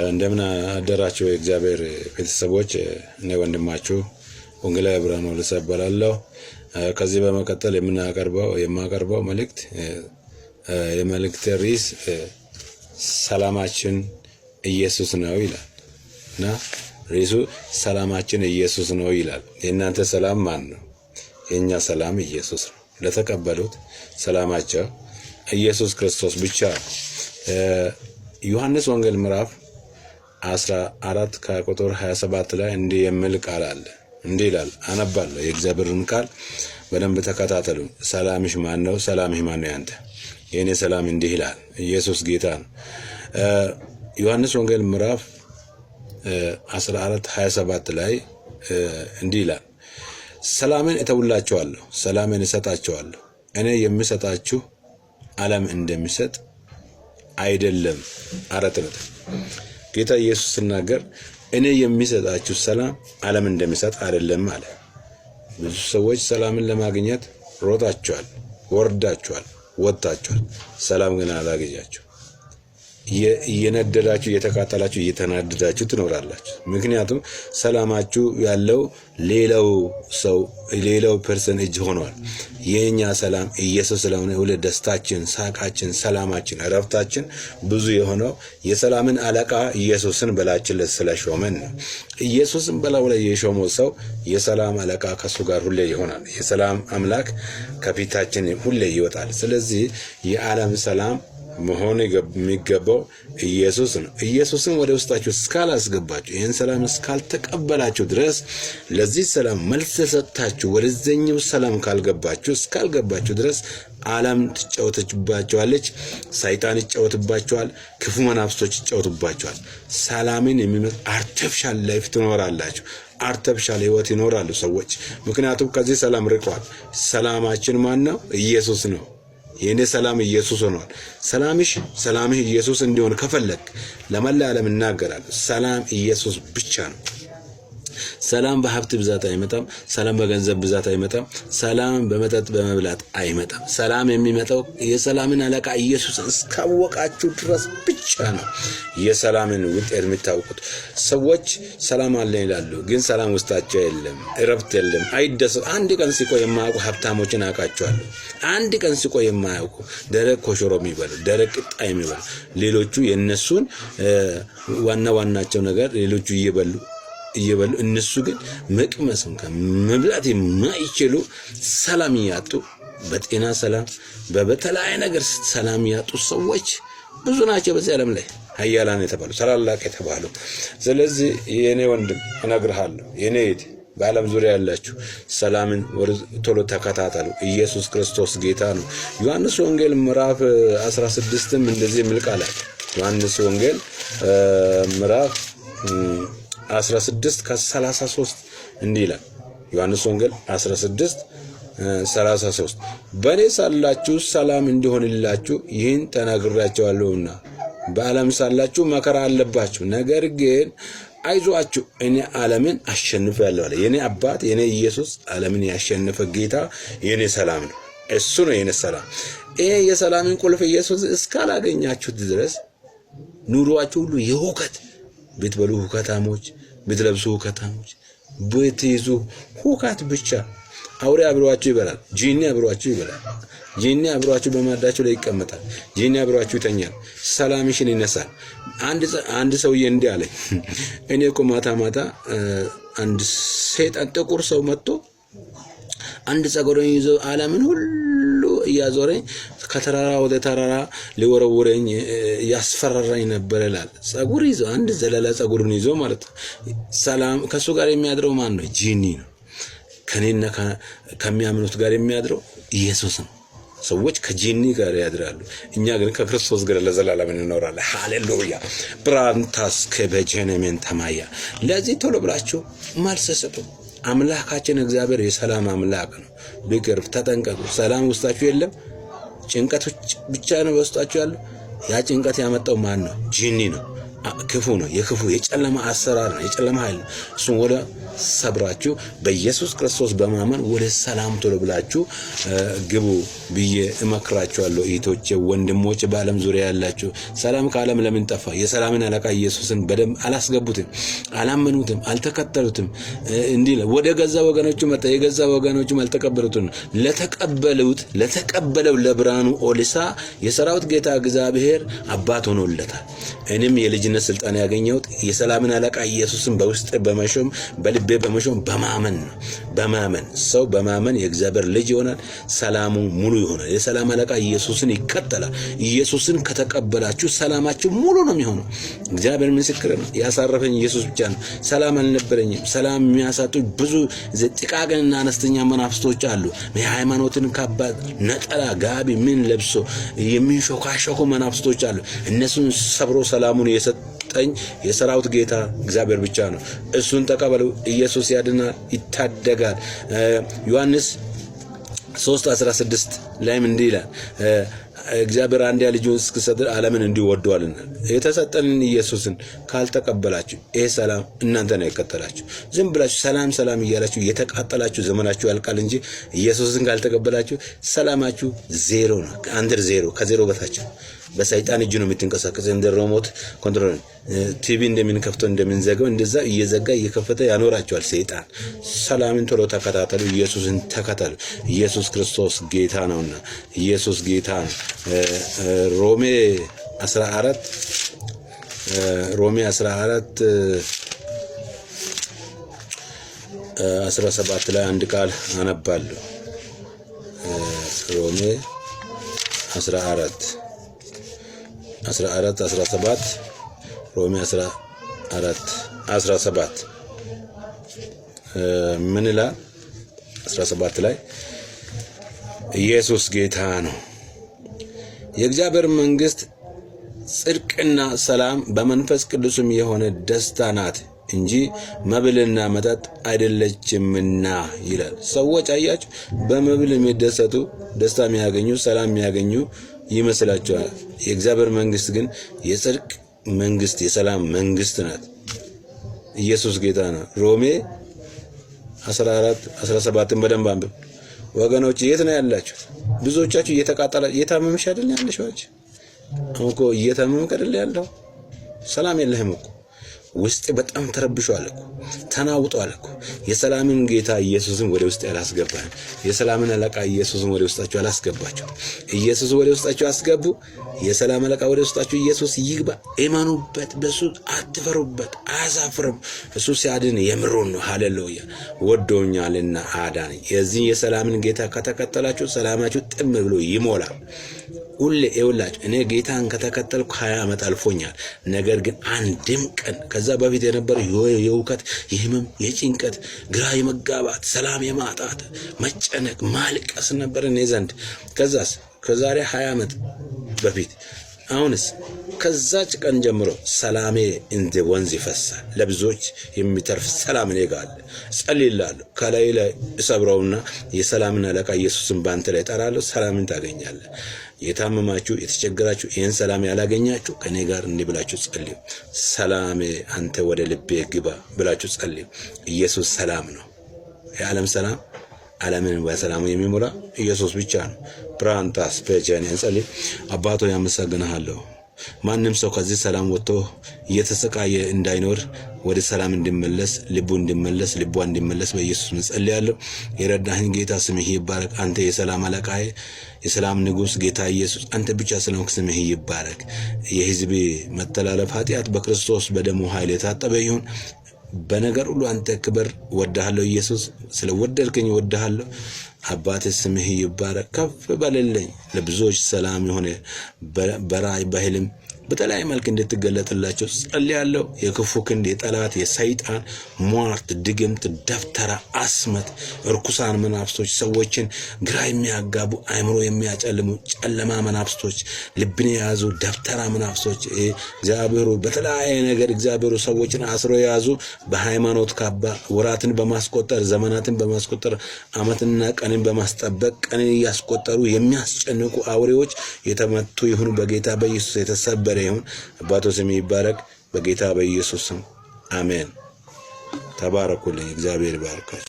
እንደምን አደራችሁ የእግዚአብሔር ቤተሰቦች። እኔ ወንድማችሁ ወንጌላዊ ብርሃኑ ልሰበላለሁ። ከዚህ በመቀጠል የማቀርበው መልእክት የመልእክት ርዕስ ሰላማችን ኢየሱስ ነው ይላል እና ርዕሱ ሰላማችን ኢየሱስ ነው ይላል። የእናንተ ሰላም ማን ነው? የኛ ሰላም ኢየሱስ ነው። ለተቀበሉት ሰላማቸው ኢየሱስ ክርስቶስ ብቻ ነው። ዮሐንስ ወንጌል ምዕራፍ 14 ከቁጥር 27 ላይ እንዲህ የሚል ቃል አለ። እንዲህ ይላል፣ አነባለሁ። የእግዚአብሔርን ቃል በደንብ ተከታተሉ። ሰላምሽ ማን ነው? ሰላምሽ ማን ነው ያንተ? የኔ ሰላም እንዲህ ይላል፣ ኢየሱስ ጌታ ነው። ዮሐንስ ወንጌል ምዕራፍ 14 27 ላይ እንዲህ ይላል፣ ሰላምን እተውላችኋለሁ፣ ሰላምን እሰጣችኋለሁ። እኔ የምሰጣችሁ ዓለም እንደሚሰጥ አይደለም። አራት ነጥብ። ጌታ ኢየሱስ ሲናገር እኔ የሚሰጣችሁ ሰላም ዓለም እንደሚሰጥ አይደለም አለ። ብዙ ሰዎች ሰላምን ለማግኘት ሮጣችኋል፣ ወርዳችኋል፣ ወጣችኋል። ሰላም ግን አላገኛችሁ። እየነደዳችሁ እየተቃጠላችሁ እየተናደዳችሁ ትኖራላችሁ። ምክንያቱም ሰላማችሁ ያለው ሌላው ፐርሰን እጅ ሆኗል። የኛ ሰላም ኢየሱስ ስለሆነ ሁሉ ደስታችን፣ ሳቃችን፣ ሰላማችን፣ እረፍታችን ብዙ የሆነው የሰላምን አለቃ ኢየሱስን በላችን ስለሾመን ነው። ኢየሱስን በላው ላይ የሾመው ሰው የሰላም አለቃ ከሱ ጋር ሁሌ ይሆናል። የሰላም አምላክ ከፊታችን ሁሌ ይወጣል። ስለዚህ የዓለም ሰላም መሆን የሚገባው ኢየሱስ ነው። ኢየሱስን ወደ ውስጣችሁ እስካላስገባችሁ፣ ይህን ሰላም እስካልተቀበላችሁ ድረስ ለዚህ ሰላም መልስ ሰጥታችሁ ወደዚህኛው ሰላም እስካልገባችሁ ድረስ ዓለም ትጫወትባችኋለች፣ ሰይጣን ይጫወትባችኋል፣ ክፉ መናፍስቶች ይጫወቱባችኋል። ሰላምን የሚመጣ አርቲፊሻል ላይፍ ትኖራላችሁ። አርቲፊሻል ህይወት ይኖራሉ ሰዎች። ምክንያቱም ከዚህ ሰላም ርቀዋል። ሰላማችን ማን ነው? ኢየሱስ ነው። የኔ ሰላም ኢየሱስ ሆኗል። ሰላምህ ኢየሱስ እንዲሆን ከፈለክ ለመላ ዓለም እናገራለሁ። ሰላም ኢየሱስ ብቻ ነው። ሰላም በሀብት ብዛት አይመጣም። ሰላም በገንዘብ ብዛት አይመጣም። ሰላም በመጠጥ በመብላት አይመጣም። ሰላም የሚመጣው የሰላምን አለቃ ኢየሱስን እስካወቃችሁ ድረስ ብቻ ነው። የሰላምን ውጤት የምታውቁት ሰዎች ሰላም አለን ይላሉ፣ ግን ሰላም ውስጣቸው የለም፣ እረፍት የለም፣ አይደሰቱ። አንድ ቀን ሲቆይ የማያውቁ ሀብታሞችን አውቃቸዋለሁ። አንድ ቀን ሲቆይ የማያውቁ ደረቅ ኮሽሮ የሚበሉ፣ ደረቅ ቂጣ የሚበሉ፣ ሌሎቹ የነሱን ዋናቸው ነገር ሌሎቹ እየበሉ እነሱ ግን መቅመስም ከመብላት የማይችሉ ሰላም ያጡ፣ በጤና ሰላም፣ በተለያየ ነገር ሰላም ያጡ ሰዎች ብዙ ናቸው በዚህ ዓለም ላይ፣ ኃያላን የተባሉ ታላላቅ የተባሉ። ስለዚህ የኔ ወንድም እነግርሃለሁ፣ የኔ እህት በዓለም ዙሪያ ያላችሁ ሰላምን ቶሎ ተከታተሉ። ኢየሱስ ክርስቶስ ጌታ ነው። ዮሐንስ ወንጌል ምዕራፍ 16ም እንደዚህ የሚል ቃል አለ። ዮሐንስ ወንጌል ምዕራፍ 16 ከ33 እንዲህ ይላል። ዮሐንስ ወንጌል 16:33 በእኔ ሳላችሁ ሰላም እንዲሆንላችሁ ይህን ተናግሬያችኋለሁና በዓለም ሳላችሁ መከራ አለባችሁ፣ ነገር ግን አይዟችሁ እኔ ዓለምን አሸንፌአለሁ አለ። የኔ አባት የኔ ኢየሱስ ዓለምን ያሸነፈ ጌታ የኔ ሰላም ነው። እሱ ነው የኔ ሰላም። ይሄ የሰላምን ቁልፍ ኢየሱስ እስካላገኛችሁት ድረስ ኑሯችሁ ሁሉ የሁከት ብትበሉ ሁከታሞች፣ ብትለብሱ ሁከታሞች፣ ብትይዙ ሁከት ብቻ። አውሬ አብሯችሁ ይበላል፣ ጂኒ አብሯችሁ ይበላል። ጂኒ አብሯችሁ በማዳችሁ ላይ ይቀመጣል፣ ጂኒ አብሯችሁ ይተኛል፣ ሰላምሽን ይነሳል። አንድ ሰውዬ እንዲህ አለኝ፣ እኔ እኮ ማታ አንድ ሰይጣን ጥቁር ሰው መጥቶ አንድ ጸጉሬን ይዞ ዓለምን ሁሉ እያዞረኝ ከተራራ ወደ ተራራ ሊወረውረኝ ያስፈራራኝ ነበር ይላል። ጸጉር ይዞ አንድ ዘለላ ጸጉርን ይዞ ማለት ነው። ሰላም ከሱ ጋር የሚያድረው ማን ነው? ጂኒ ነው። ከኔና ከሚያምኑት ጋር የሚያድረው ኢየሱስ ነው። ሰዎች ከጂኒ ጋር ያድራሉ፣ እኛ ግን ከክርስቶስ ጋር ለዘላለም እንኖራለን። ሃሌሉያ። ብራንታስ ከበጀነመን ተማያ። ለዚህ ቶሎ ብላችሁ መልስ ስጡ። አምላካችን እግዚአብሔር የሰላም አምላክ ነው። ቢቀርብ ተጠንቀቁ። ሰላም ውስጣችሁ የለም፣ ጭንቀቶች ብቻ ነው በውስጣችሁ ያለው። ያ ጭንቀት ያመጣው ማን ነው? ጂኒ ነው። ክፉ ነው፣ የክፉ የጨለማ አሰራር ነው፣ የጨለማ ኃይል ነው። እሱን ወደ ሰብራችሁ በኢየሱስ ክርስቶስ በማመን ወደ ሰላም ቶሎ ብላችሁ ግቡ ብዬ እመክራችኋለሁ። እህቶቼ ወንድሞቼ፣ በዓለም ዙሪያ ያላችሁ ሰላም ከዓለም ለምን ጠፋ? የሰላምን አለቃ ኢየሱስን በደንብ አላስገቡትም፣ አላመኑትም፣ አልተከተሉትም። እንዲህ ወደ ገዛ ወገኖቹ መጣ፣ የገዛ ወገኖቹም አልተቀበሉትም። ለተቀበለው ለብርሃኑ ኦልሳ የሰራዊት ጌታ እግዚአብሔር አባት ሆኖለታል። እኔም የልጅነት ስልጣን ያገኘሁት የሰላምን አለቃ ኢየሱስን በውስጥ በመሾም በልቤ በመሾም በማመን ነው። በማመን ሰው በማመን የእግዚአብሔር ልጅ ይሆናል፣ ሰላሙ ሙሉ ይሆናል። የሰላም አለቃ ኢየሱስን ይከተላል። ኢየሱስን ከተቀበላችሁ ሰላማችሁ ሙሉ ነው የሚሆነው። እግዚአብሔር ምስክር ነው። ያሳረፈኝ ኢየሱስ ብቻ ነው። ሰላም አልነበረኝም። ሰላም የሚያሳጡ ብዙ ጥቃቅንና አነስተኛ መናፍስቶች አሉ። የሃይማኖትን ካባ ነጠላ ጋቢ ምን ለብሶ የሚሾካሾኩ መናፍስቶች አሉ። እነሱን ሰብሮ ሰላሙን የሰጠኝ የሰራዊት ጌታ እግዚአብሔር ብቻ ነው። እሱን ተቀበሉ። ኢየሱስ ያድናል፣ ይታደጋል። ዮሐንስ 3:16 ላይም እንዲህ ይላል፣ እግዚአብሔር አንድያ ልጁን እስኪሰጥ ዓለምን እንዲወደዋልና። የተሰጠንን ኢየሱስን ካልተቀበላችሁ ይሄ ሰላም እናንተን አይከተላችሁ። ዝም ብላችሁ ሰላም ሰላም እያላችሁ የተቃጠላችሁ ዘመናችሁ ያልቃል እንጂ ኢየሱስን ካልተቀበላችሁ ሰላማችሁ ዜሮ ነው። አንደር ዜሮ፣ ከዜሮ በታች በሰይጣን እጅ ነው የምትንቀሳቀሰው። እንደ ሪሞት ኮንትሮል ቲቪ እንደምንከፍተው እንደምንዘጋው እንደዛ እየዘጋ እየከፈተ ያኖራቸዋል ሰይጣን። ሰላምን ቶሎ ተከታተሉ፣ ኢየሱስን ተከተሉ። ኢየሱስ ክርስቶስ ጌታ ነውና፣ ኢየሱስ ጌታ ነው። ሮሜ 14:17 ላይ አንድ ቃል አነባለሁ። ሮሜ 14:17 ሮሜ 14:17 ምን ይላል? 17 ላይ ኢየሱስ ጌታ ነው። የእግዚአብሔር መንግስት ጽድቅና ሰላም በመንፈስ ቅዱስም የሆነ ደስታ ናት እንጂ መብልና መጠጥ አይደለችምና ይላል። ሰዎች አያችሁ በመብል የሚደሰቱ ደስታ የሚያገኙ ሰላም የሚያገኙ ይመስላችኋል። የእግዚአብሔር መንግስት ግን የጽድቅ መንግስት የሰላም መንግስት ናት። ኢየሱስ ጌታ ነው። ሮሜ 14:17 በደንብ አንብብ ወገኖች። የት ነው ያላችሁት? ብዙዎቻችሁ እየታመምሽ አይደል ያለሽ? አሁን እኮ እየታመምክ አይደል ያለው? ሰላም የለህም እኮ ውስጥ በጣም ተረብሿል እኮ ተናውጧል እኮ። የሰላምን ጌታ ኢየሱስን ወደ ውስጥ ያላስገባን፣ የሰላምን አለቃ ኢየሱስን ወደ ውስጣችሁ አላስገባችሁ። ኢየሱስ ወደ ውስጣችሁ አስገቡ። የሰላም አለቃ ወደ ውስጣችሁ ኢየሱስ ይግባ። እመኑበት፣ በሱ አትፈሩበት፣ አያሳፍርም። እሱ ሲያድን የምሮን ነው። ሃሌሉያ። ወዶኛልና አዳነኝ። የዚህ የሰላምን ጌታ ከተከተላችሁ ሰላማችሁ ጥም ብሎ ይሞላል። ሁሌ ይውላችሁ እኔ ጌታን ከተከተልኩ 20 ዓመት አልፎኛል። ነገር ግን አንድም ቀን ከዛ በፊት የነበረ የውከት፣ የህመም፣ የጭንቀት፣ ግራ የመጋባት፣ ሰላም የማጣት፣ መጨነቅ፣ ማልቀስ ነበር እኔ ዘንድ። ከዛስ ከዛሬ 20 ዓመት በፊት አሁንስ ከዛች ቀን ጀምሮ ሰላሜ እንደ ወንዝ ይፈሳል። ለብዙዎች የሚተርፍ ሰላም እኔ ጋር አለ። ጸልይላለሁ፣ ከላይ ላይ እሰብረውና የሰላምን አለቃ ኢየሱስን ባንተ ላይ ጠራለሁ። ሰላምን ታገኛለህ። የታመማችሁ የተቸገራችሁ ይህን ሰላም ያላገኛችሁ ከኔ ጋር እንዲህ ብላችሁ ጸልዩ። ሰላሜ አንተ ወደ ልቤ ግባ ብላችሁ ጸልዩ። ኢየሱስ ሰላም ነው። የዓለም ሰላም ዓለምን በሰላም የሚሞላ ኢየሱስ ብቻ ነው። ብራንታስ በጀኔ እንጸልይ። አባቶ ያመሰግናለሁ። ማንም ሰው ከዚህ ሰላም ወጥቶ እየተሰቃየ እንዳይኖር ወደ ሰላም እንዲመለስ፣ ልቡ እንዲመለስ በኢየሱስ እንጸልያለሁ። የረዳህን ጌታ ስምህ ይባረክ። አንተ የሰላም አለቃዬ፣ የሰላም ንጉስ ጌታ ኢየሱስ አንተ ብቻ ስለሆንክ ስምህ ይባረክ። የሕዝብ መተላለፍ ኃጢአት በክርስቶስ በደሙ ኃይል የታጠበ ይሁን። በነገር ሁሉ አንተ ክብር። ወድሃለሁ ኢየሱስ፣ ስለወደድከኝ ወድሃለሁ። አባቴ ስምህ ይባረክ። ከፍ በልልኝ። ለብዙዎች ሰላም የሆነ በራይ በህልም በተለያየ መልክ እንድትገለጥላቸው ጸልያለሁ። የክፉ ክንድ የጠላት የሰይጣን ሟርት፣ ድግምት፣ ደፍተራ፣ አስመት፣ እርኩሳን መናፍስቶች፣ ሰዎችን ግራ የሚያጋቡ አእምሮ የሚያጨልሙ ጨለማ መናፍስቶች፣ ልብን የያዙ ደፍተራ መናፍስቶች እግዚአብሔሩ በተለያየ ነገር እግዚአብሔሩ ሰዎችን አስሮ የያዙ በሃይማኖት ካባ ወራትን በማስቆጠር ዘመናትን በማስቆጠር ዓመትና ቀንን በማስጠበቅ ቀንን ያስቆጠሩ የሚያስጨንቁ አውሬዎች የተመቱ ይሁኑ በጌታ በኢየሱስ የተሰበረ ይሁን። አባቶ ስም ይባረክ። በጌታ በኢየሱስ ስም አሜን። ተባረኩልኝ። እግዚአብሔር ይባርካችሁ።